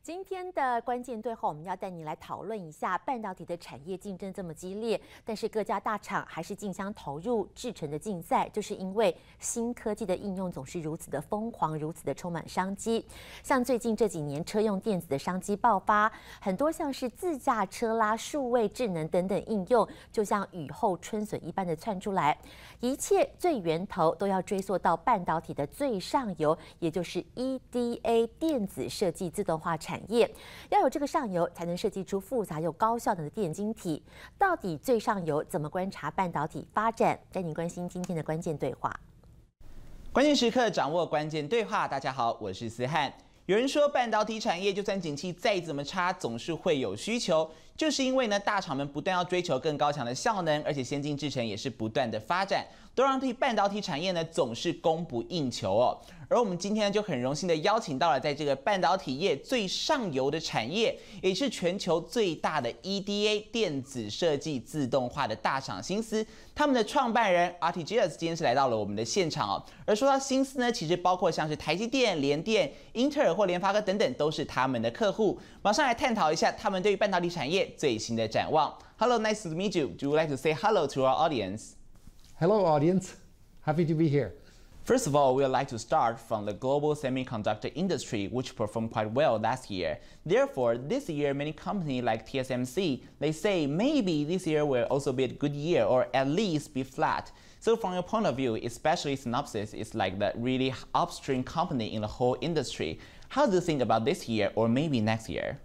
今天的关键对话，我们要带你来讨论一下半导体的产业竞争这么激烈，但是各家大厂还是竞相投入制程的竞赛，就是因为新科技的应用总是如此的疯狂，如此的充满商机。像最近这几年车用电子的商机爆发，很多像是自驾车啦、数位智能等等应用，就像雨后春笋一般的窜出来。一切最源头都要追溯到半导体的最上游，也就是 EDA 电子设计自动化产业。要有这个上游，才能设计出复杂又高效能的电晶体。到底最上游怎么观察半导体发展？带您关心今天的关键对话。关键时刻掌握关键对话。大家好，我是思翰。有人说，半导体产业就算景气再怎么差，总是会有需求，就是因为呢，大厂们不断要追求更高强的效能，而且先进制程也是不断的发展，都让半导体产业呢总是供不应求哦。而我们今天就很荣幸的邀请到了在这个半导体业最上游的产业，也是全球最大的 EDA 电子设计自动化的大厂新思，他们的创办人 RTGS 今天是来到了我们的现场哦。而说到新思呢，其实包括像是台积电、联电、英特尔或联发科等等，都是他们的客户。马上来探讨一下他们对于半导体产业最新的展望。Hello, nice to meet you. Do you like to say hello to our audience? Hello, audience. Happy to be here. First of all, we would like to start from the global semiconductor industry, which performed quite well last year. Therefore, this year, many companies like TSMC, they say maybe this year will also be a good year or at least be flat. So from your point of view, especially Synopsys is like the really upstream company in the whole industry. How do you think about this year or maybe next year?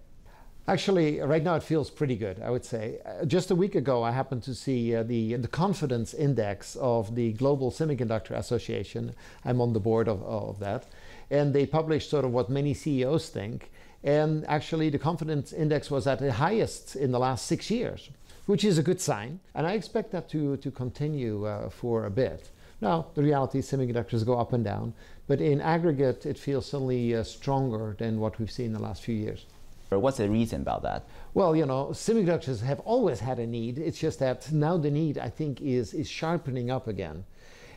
Actually, right now it feels pretty good, I would say. Just a week ago, I happened to see the confidence index of the Global Semiconductor Association. I'm on the board of that. And they published sort of what many CEOs think. And actually, the confidence index was at the highest in the last 6 years, which is a good sign. And I expect that to continue for a bit. Now, the reality is semiconductors go up and down. But in aggregate, it feels certainly stronger than what we've seen in the last few years. What's the reason about that? Well, you know, semiconductors have always had a need. It's just that now the need, I think, is sharpening up again.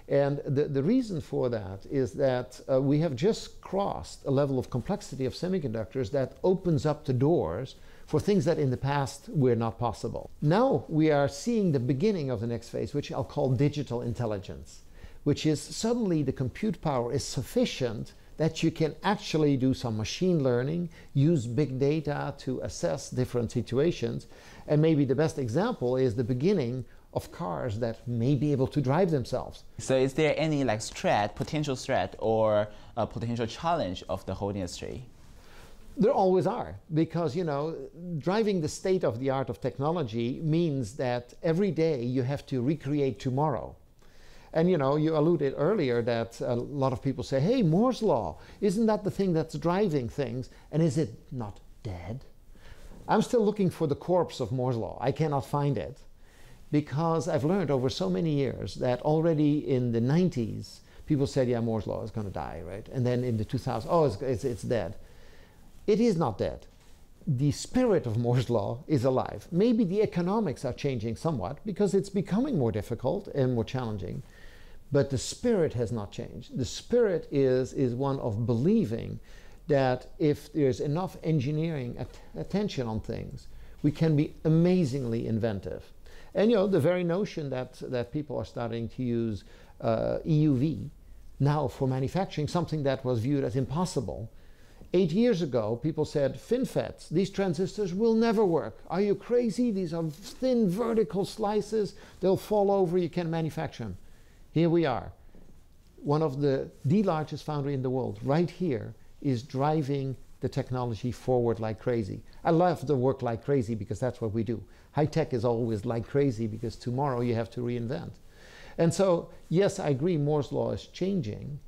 And the reason for that is that we have just crossed a level of complexity of semiconductors that opens up the doors for things that in the past were not possible. Now we are seeing the beginning of the next phase, which I'll call digital intelligence, which is suddenly the compute power is sufficient that you can actually do some machine learning, use big data to assess different situations. And maybe the best example is the beginning of cars that may be able to drive themselves. So is there any like potential threat or a potential challenge of the whole industry? There always are, because, you know, driving the state of the art of technology means that every day you have to recreate tomorrow. And you know, you alluded earlier that a lot of people say, hey, Moore's law, isn't that the thing that's driving things? And is it not dead? I'm still looking for the corpse of Moore's law. I cannot find it because I've learned over so many years that already in the 90s, people said, yeah, Moore's law is going to die, right? And then in the 2000s, oh, it's dead. It is not dead. The spirit of Moore's law is alive. Maybe the economics are changing somewhat because it's becoming more difficult and more challenging. But the spirit has not changed. The spirit is one of believing that if there's enough engineering attention on things, we can be amazingly inventive. And you know, the very notion that people are starting to use EUV now for manufacturing, something that was viewed as impossible. 8 years ago, people said, FinFETs, these transistors will never work. Are you crazy? These are thin vertical slices. They'll fall over. You can't manufacture them. Here we are. One of the largest foundry in the world, right here, is driving the technology forward like crazy. I love the work like crazy because that's what we do. High tech is always like crazy because tomorrow you have to reinvent. And so, yes, I agree Moore's law is changing,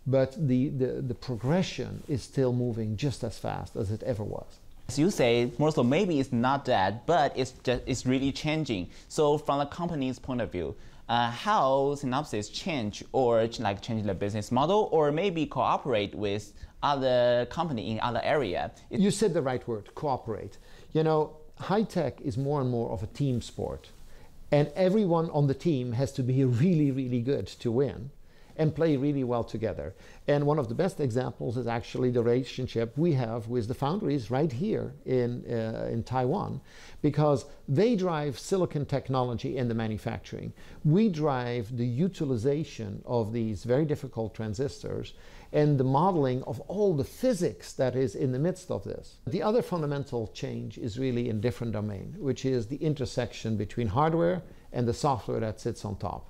but the progression is still moving just as fast as it ever was. As you say, Moore's law maybe it's not dead, but it's really changing. So from the company's point of view, how Synopsys change the business model or maybe cooperate with other company in other area? You said the right word, cooperate. You know, high tech is more and more of a team sport. And everyone on the team has to be really, really good to win. and play really well together. And one of the best examples is actually the relationship we have with the foundries right here in Taiwan, because they drive silicon technology in the manufacturing. We drive the utilization of these very difficult transistors and the modeling of all the physics that is in the midst of this. The other fundamental change is really in a different domain, which is the intersection between hardware and the software that sits on top.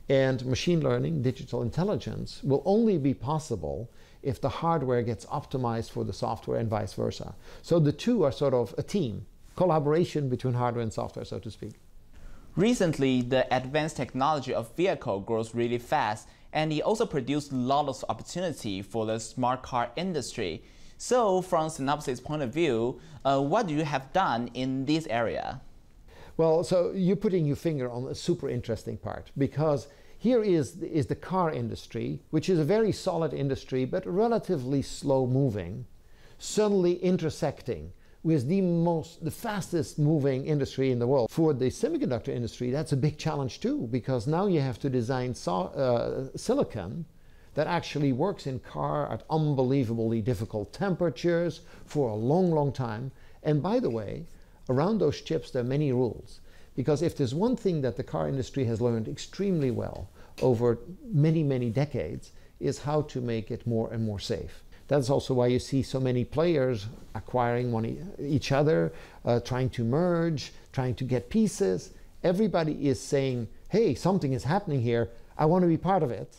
And machine learning, digital intelligence, will only be possible if the hardware gets optimized for the software and vice versa. So the two are sort of a team, collaboration between hardware and software, so to speak. Recently, the advanced technology of vehicle grows really fast, and it also produced a lot of opportunity for the smart car industry. So from Synopsys' point of view, what do you have done in this area? Well, so you're putting your finger on a super interesting part, because here is the car industry, which is a very solid industry, but relatively slow moving, suddenly intersecting with the fastest moving industry in the world. For the semiconductor industry, that's a big challenge too, because now you have to design silicon that actually works in car at unbelievably difficult temperatures for a long, long time. And by the way, around those chips, there are many rules. Because if there's one thing that the car industry has learned extremely well over many, many decades, is how to make it more and more safe. That's also why you see so many players acquiring each other, trying to merge, trying to get pieces. Everybody is saying, hey, something is happening here. I want to be part of it.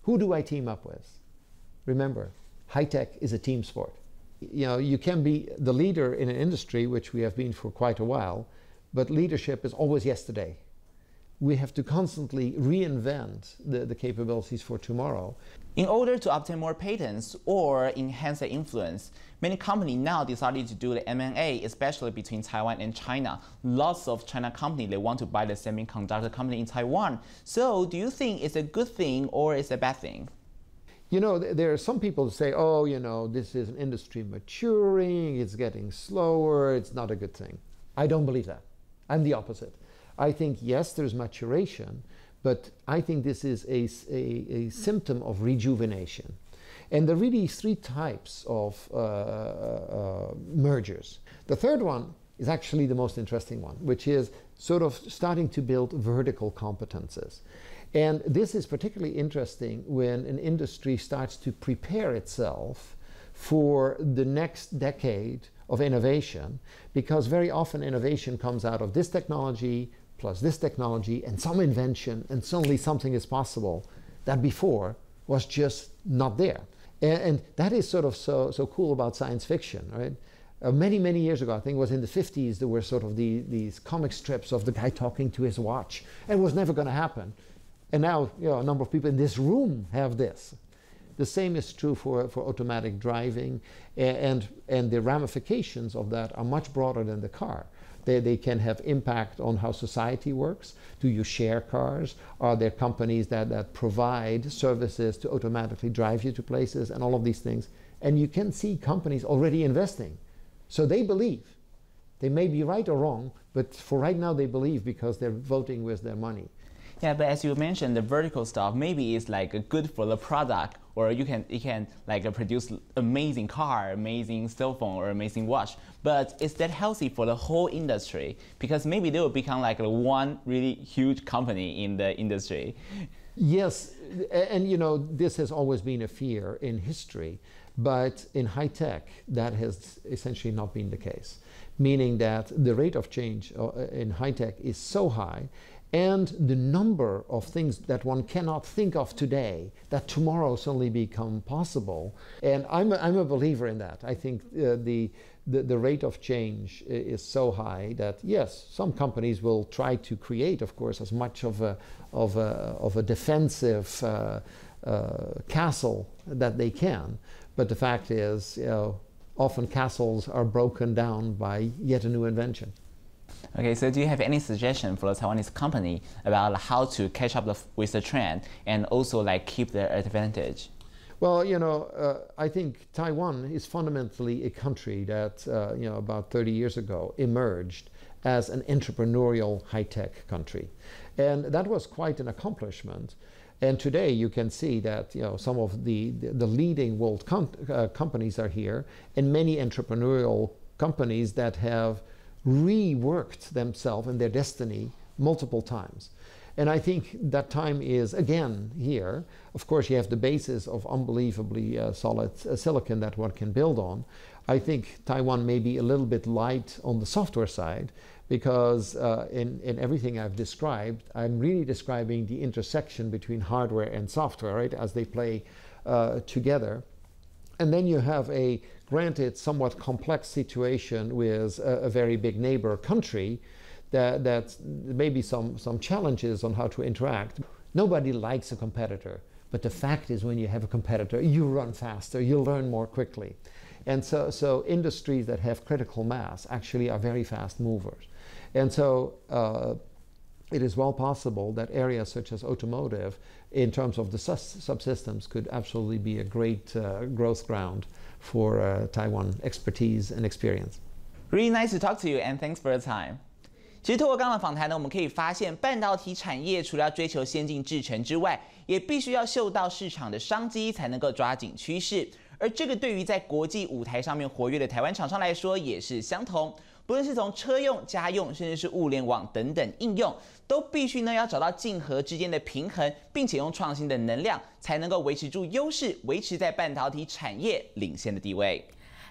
Who do I team up with? Remember, high tech is a team sport. You know, you can be the leader in an industry, which we have been for quite a while, but leadership is always yesterday. We have to constantly reinvent the capabilities for tomorrow. In order to obtain more patents or enhance their influence, many companies now decided to do the M&A, especially between Taiwan and China. Lots of China companies, they want to buy the semiconductor company in Taiwan. So do you think it's a good thing or it's a bad thing? You know, there are some people who say, oh, you know, this is an industry maturing, it's getting slower, it's not a good thing. I don't believe that. I'm the opposite. I think, yes, there's maturation, but I think this is a symptom of rejuvenation. And there are really three types of mergers. The third one is actually the most interesting one, which is sort of starting to build vertical competences. And this is particularly interesting when an industry starts to prepare itself for the next decade of innovation, because very often innovation comes out of this technology plus this technology and some invention, and suddenly something is possible that before was just not there. And that is sort of so cool about science fiction, right? Many, many years ago, I think it was in the 50s, there were sort of these comic strips of the guy talking to his watch. And it was never going to happen. And now, you know, a number of people in this room have this. The same is true for automatic driving, and the ramifications of that are much broader than the car. They can have impact on how society works. Do you share cars? Are there companies that provide services to automatically drive you to places, and all of these things? And you can see companies already investing. So they believe. They may be right or wrong, but for right now they believe because they're voting with their money. Yeah, but as you mentioned, the vertical stuff maybe is like good for the product, or you can like produce amazing car, amazing cell phone, or amazing watch. But is that healthy for the whole industry? Because maybe they will become like one really huge company in the industry. Yes, and you know, this has always been a fear in history, but in high tech, that has essentially not been the case. Meaning that the rate of change in high tech is so high, and the number of things that one cannot think of today that tomorrow suddenly become possible. And I'm a believer in that. I think the rate of change is so high that yes, some companies will try to create, of course, as much of a defensive castle that they can. But the fact is, you know, often castles are broken down by yet a new invention. Okay, so do you have any suggestion for the Taiwanese company about how to catch up with the trend and also like keep their advantage? Well, you know, I think Taiwan is fundamentally a country that, you know, about 30 years ago emerged as an entrepreneurial high-tech country. And that was quite an accomplishment. And today you can see that some of the leading world companies are here, and many entrepreneurial companies that have reworked themselves and their destiny multiple times. And I think that time is again here. Of course, you have the basis of unbelievably solid silicon that one can build on. I think Taiwan may be a little bit light on the software side, because in everything I've described, I'm really describing the intersection between hardware and software, right, as they play together. And then you have a, granted, somewhat complex situation with a very big neighbor country that maybe some challenges on how to interact. Nobody likes a competitor, but the fact is when you have a competitor, you run faster, you learn more quickly. And so industries that have critical mass actually are very fast movers. And so it is well possible that areas such as automotive, in terms of the subsystems, could absolutely be a great growth ground for Taiwan expertise and experience. Really nice to talk to you, and thanks for your time. 其实透过刚刚的访谈呢，我们可以发现，半导体产业除了要追求先进制程之外，也必须要嗅到市场的商机，才能够抓紧趋势。而这个对于在国际舞台上面活跃的台湾厂商来说也是相同。不论是从车用、家用，甚至是物联网等等应用，都必须呢要找到竞合之间的平衡，并且用创新的能量，才能够维持住优势，维持在半导体产业领先的地位。